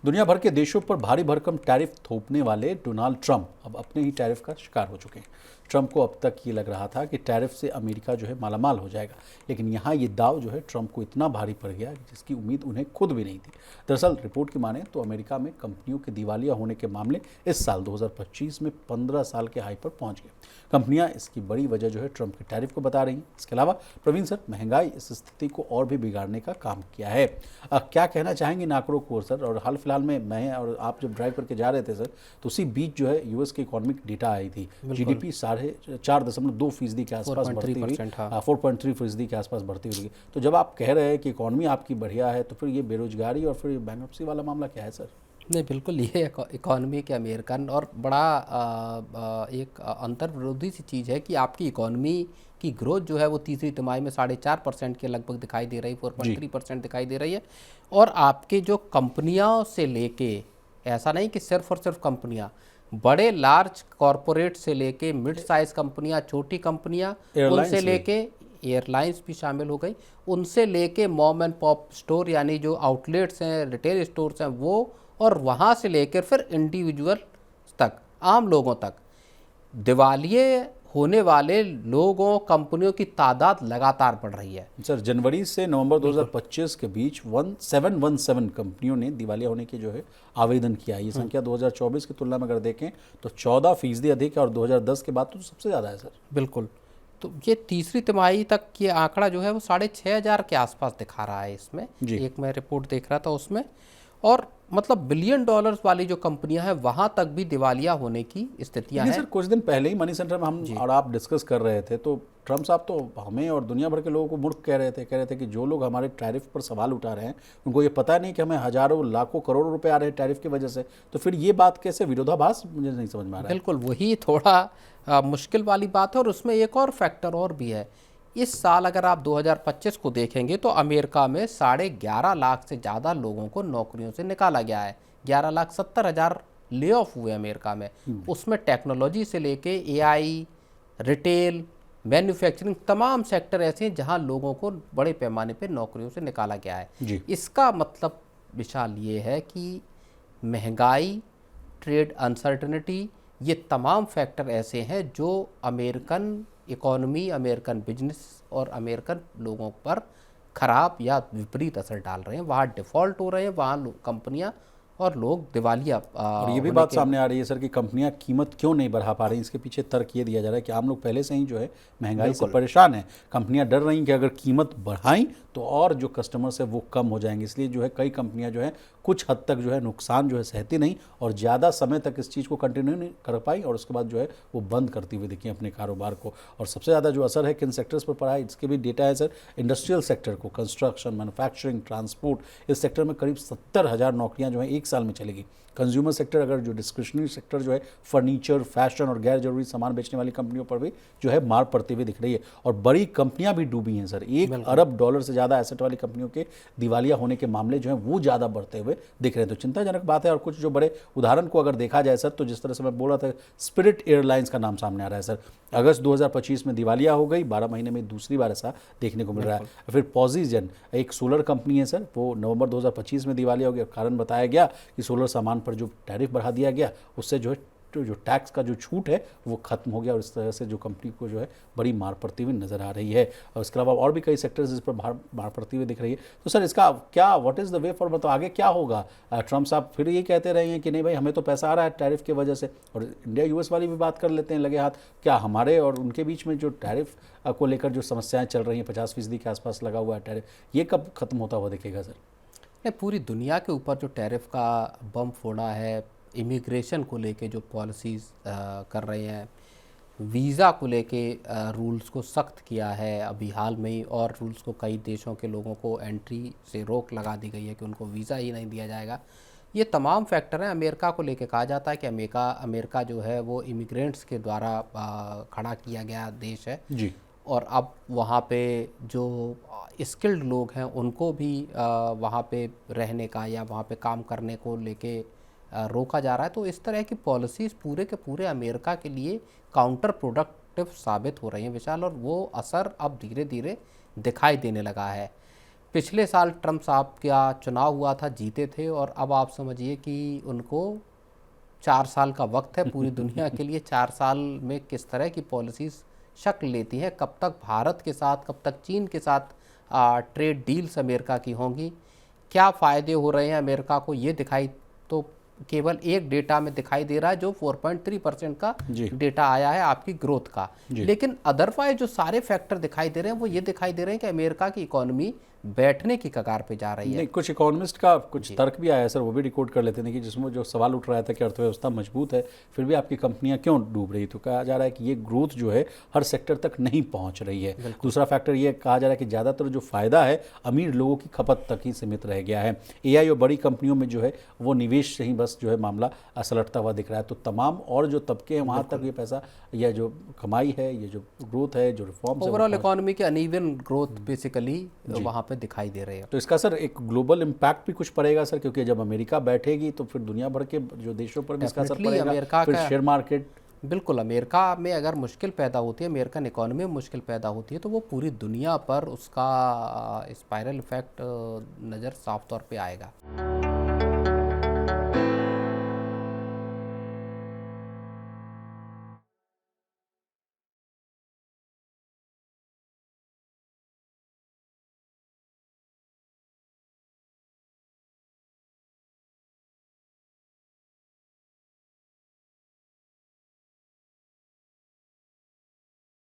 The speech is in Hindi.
दुनिया भर के देशों पर भारी भरकम टैरिफ थोपने वाले डोनाल्ड ट्रंप अब अपने ही टैरिफ का शिकार हो चुके हैं। ट्रंप को अब तक ये लग रहा था कि टैरिफ से अमेरिका जो है मालामाल हो जाएगा, लेकिन यहाँ ये दाव जो है ट्रंप को इतना भारी पड़ गया जिसकी उम्मीद उन्हें खुद भी नहीं थी। दरअसल रिपोर्ट की माने तो अमेरिका में कंपनियों के दिवालिया होने के मामले इस साल 2025 में 15 साल के हाई पर पहुंच गए। कंपनियां इसकी बड़ी वजह जो है ट्रंप के टैरिफ को बता रही हैं। इसके अलावा प्रवीण सर, महंगाई इस स्थिति को और भी बिगाड़ने का काम किया है। क्या कहना चाहेंगे इन आंकड़ों को सर? और हाल फिलहाल में मैं और आप जब ड्राइव करके जा रहे थे सर, तो उसी बीच जो है यूएस की इकोनॉमिक डेटा आई थी। जीडीपी 4.2% के आसपास बढ़ती हुई, 4.3% के आसपास बढ़ती हुई। तो जब आप कह रहे हैं कि इकोनॉमी आपकी बढ़िया है, तो फिर ये बेरोजगारी और फिर बैंकरप्सी वाला मामला क्या है सर? नहीं, बिल्कुल ये इकॉनमी के अमेरिकन और बड़ा एक अंतर विरोधी सी चीज़ है कि आपकी इकॉनमी की ग्रोथ जो है वो तीसरी तिमाही में 4.5% के लगभग दिखाई दे रही है, 4.3% दिखाई दे रही है। और आपके जो कंपनियों से लेके, ऐसा नहीं कि सिर्फ और सिर्फ कंपनियां, बड़े लार्ज कॉरपोरेट से लेके मिड साइज कंपनियां, छोटी कंपनियां, उनसे लेके एयरलाइंस भी शामिल हो गई, उनसे लेके मॉम एंड पॉप स्टोर यानी जो आउटलेट्स हैं, रिटेल स्टोर्स हैं वो, और वहाँ से लेकर फिर इंडिविजुअल तक, आम लोगों तक, दिवालिये होने वाले लोगों, कंपनियों की तादाद लगातार बढ़ रही है। सर, जनवरी से नवंबर 2025 के बीच 1717 कंपनियों ने दिवालिया होने के जो है आवेदन किया। ये संख्या 2024 की तुलना में अगर देखें तो 14% अधिक है और 2010 के बाद तो सबसे ज़्यादा है सर। बिल्कुल। तो ये तीसरी तिमाही तक ये आंकड़ा जो है वो 6,500 के आसपास दिखा रहा है इसमें। एक मैं रिपोर्ट देख रहा था उसमें, और मतलब बिलियन डॉलर्स वाली जो कंपनियां हैं वहां तक भी दिवालिया होने की स्थितियां हैं। सर, कुछ दिन पहले ही मनी सेंटर में हम और आप डिस्कस कर रहे थे, तो ट्रंप साहब तो हमें और दुनिया भर के लोगों को मूर्ख कह रहे थे कि जो लोग हमारे टैरिफ पर सवाल उठा रहे हैं उनको ये पता नहीं कि हमें हजारों लाखों करोड़ों रुपए आ रहे हैं टैरिफ की वजह से। तो फिर ये बात कैसे विरोधाभास, मुझे नहीं समझ में आ रहा है। बिल्कुल, वही थोड़ा मुश्किल वाली बात है। और उसमें एक और फैक्टर और भी है। इस साल अगर आप 2025 को देखेंगे तो अमेरिका में 11.5 लाख से ज़्यादा लोगों को नौकरियों से निकाला गया है। 11,70,000 ले ऑफ हुए अमेरिका में। उसमें टेक्नोलॉजी से लेके एआई, रिटेल, मैन्युफैक्चरिंग, तमाम सेक्टर ऐसे हैं जहां लोगों को बड़े पैमाने पे नौकरियों से निकाला गया है। इसका मतलब विशाल ये है कि महंगाई, ट्रेड अनसर्टनिटी, ये तमाम फैक्टर ऐसे हैं जो अमेरिकन इकोनॉमी, अमेरिकन बिजनेस और अमेरिकन लोगों पर खराब या विपरीत असर डाल रहे हैं। वहाँ डिफ़ॉल्ट हो रहे हैं, वहाँ कंपनियाँ और लोग दिवालिया। और ये भी बात सामने आ रही है सर कि कंपनियां कीमत क्यों नहीं बढ़ा पा रही। इसके पीछे तर्क ये दिया जा रहा है कि आम लोग पहले से ही जो है महंगाई से परेशान है। कंपनियां डर रही कि अगर कीमत बढ़ाई तो और जो कस्टमर्स है वो कम हो जाएंगे। इसलिए जो है कई कंपनियां जो है कुछ हद तक जो है नुकसान जो है सहती नहीं और ज़्यादा समय तक इस चीज़ को कंटिन्यू नहीं कर पाई और उसके बाद जो है वो बंद करती हुई दिखी अपने कारोबार को। और सबसे ज़्यादा जो असर है किन सेक्टर्स पर पड़ा है, इसके भी डेटा है सर। इंडस्ट्रियल सेक्टर को, कंस्ट्रक्शन, मैन्युफैक्चरिंग, ट्रांसपोर्ट, इस सेक्टर में करीब 70,000 नौकरियां जो है एक साल में चलेगी। कंज्यूमर सेक्टर, अगर जो डिस्क्रिशनरी सेक्टर जो है फर्नीचर, फैशन और गैर जरूरी सामान बेचने वाली कंपनियों पर भी जो है मार पड़ती हुई दिख रही है। और बड़ी कंपनियां भी डूबी हैं सर। $1 अरब से ज़्यादा एसेट वाली कंपनियों के दिवालिया होने के मामले जो हैं वो ज़्यादा बढ़ते हुए दिख रहे हैं। तो चिंताजनक बात है। और कुछ जो बड़े उदाहरण को अगर देखा जाए सर, तो जिस तरह से मैं बोल रहा था, स्पिरिट एयरलाइंस का नाम सामने आ रहा है सर। अगस्त 2025 में दिवालिया हो गई, 12 महीने में दूसरी बार ऐसा देखने को मिल रहा है। फिर पॉजिजन, एक सोलर कंपनी है सर, वो नवंबर 2025 में दिवालिया हो गया। कारण बताया गया कि सोलर सामान पर जो टैरिफ बढ़ा दिया गया उससे जो है जो टैक्स का जो छूट है वो खत्म हो गया और इस तरह से जो कंपनी को जो है बड़ी मार पड़ती हुई नजर आ रही है। और इसके अलावा और भी कई सेक्टर्स इस पर मार पड़ती हुई दिख रही है। तो सर, इसका क्या, what is the way for, मतलब आगे क्या होगा? ट्रंप साहब फिर ये कहते रहे हैं कि नहीं भाई हमें तो पैसा आ रहा है टैरिफ की वजह से, और इंडिया यूएस वाली भी बात कर लेते हैं लगे हाथ। क्या हमारे और उनके बीच में जो टैरिफ को लेकर जो समस्याएं चल रही हैं, 50% के आसपास लगा हुआ है टैरिफ, ये कब खत्म होता हुआ दिखेगा सर? पूरी दुनिया के ऊपर जो टैरिफ का बम फोड़ा है, इमिग्रेशन को लेके जो पॉलिसीज़ कर रहे हैं, वीज़ा को लेके रूल्स को सख्त किया है अभी हाल में ही, और रूल्स को कई देशों के लोगों को एंट्री से रोक लगा दी गई है कि उनको वीज़ा ही नहीं दिया जाएगा। ये तमाम फैक्टर हैं। अमेरिका को लेके कहा जाता है कि अमेरिका जो है वो इमिग्रेंट्स के द्वारा खड़ा किया गया देश है जी। और अब वहाँ पे जो स्किल्ड लोग हैं उनको भी वहाँ पे रहने का या वहाँ पे काम करने को लेके रोका जा रहा है। तो इस तरह की पॉलिसीज़ पूरे के पूरे अमेरिका के लिए काउंटर प्रोडक्टिव साबित हो रही हैं विशाल, और वो असर अब धीरे धीरे दिखाई देने लगा है। पिछले साल ट्रम्प साहब का चुनाव हुआ था, जीते थे, और अब आप समझिए कि उनको 4 साल का वक्त है पूरी दुनिया के लिए। 4 साल में किस तरह की पॉलिसीज़ शक्ल लेती हैं, कब तक भारत के साथ, कब तक चीन के साथ ट्रेड डील्स अमेरिका की होंगी, क्या फ़ायदे हो रहे हैं अमेरिका को, ये दिखाई तो केवल एक डेटा में दिखाई दे रहा है जो 4.3% का जी। डेटा आया है आपकी ग्रोथ का। जी। लेकिन अदरवाइज जो सारे फैक्टर दिखाई दे रहे हैं वो ये दिखाई दे रहे हैं कि अमेरिका की इकोनॉमी बैठने की कगार पे जा रही है। नहीं, कुछ इकोनॉमिस्ट का कुछ तर्क भी आया है सर, वो भी रिकॉर्ड कर लेते हैं कि जिसमें जो सवाल उठ रहा था कि अर्थव्यवस्था मजबूत है फिर भी आपकी कंपनियां क्यों डूब रही, तो कहा जा रहा है कि ये ग्रोथ जो है हर सेक्टर तक नहीं पहुंच रही है। दूसरा फैक्टर ये कहा जा रहा है कि ज़्यादातर जो फायदा है अमीर लोगों की खपत तक ही सीमित रह गया है। एआई और बड़ी कंपनियों में जो है वो निवेश से ही बस जो है मामला सलटता हुआ दिख रहा है। तो तमाम और जो तबके हैं वहाँ तक ये पैसा या जो कमाई है, ये जो ग्रोथ है, जो रिफॉर्म्स है, ओवरऑल इकोनॉमी की अनइवन ग्रोथ बेसिकली वहाँ पे दिखाई दे रही है। तो इसका सर एक ग्लोबल इम्पैक्ट भी कुछ पड़ेगा सर, क्योंकि जब अमेरिका बैठेगी तो फिर दुनिया भर के जो देशों पर भी इसका असर Definitely पड़ेगा। अमेरिका फिर का- शेयर मार्केट, बिल्कुल, अमेरिका में अगर मुश्किल पैदा होती है, अमेरिकन इकोनॉमी में मुश्किल पैदा होती है, तो वो पूरी दुनिया पर उसका स्पाइरल इफेक्ट नज़र साफ तौर पे आएगा।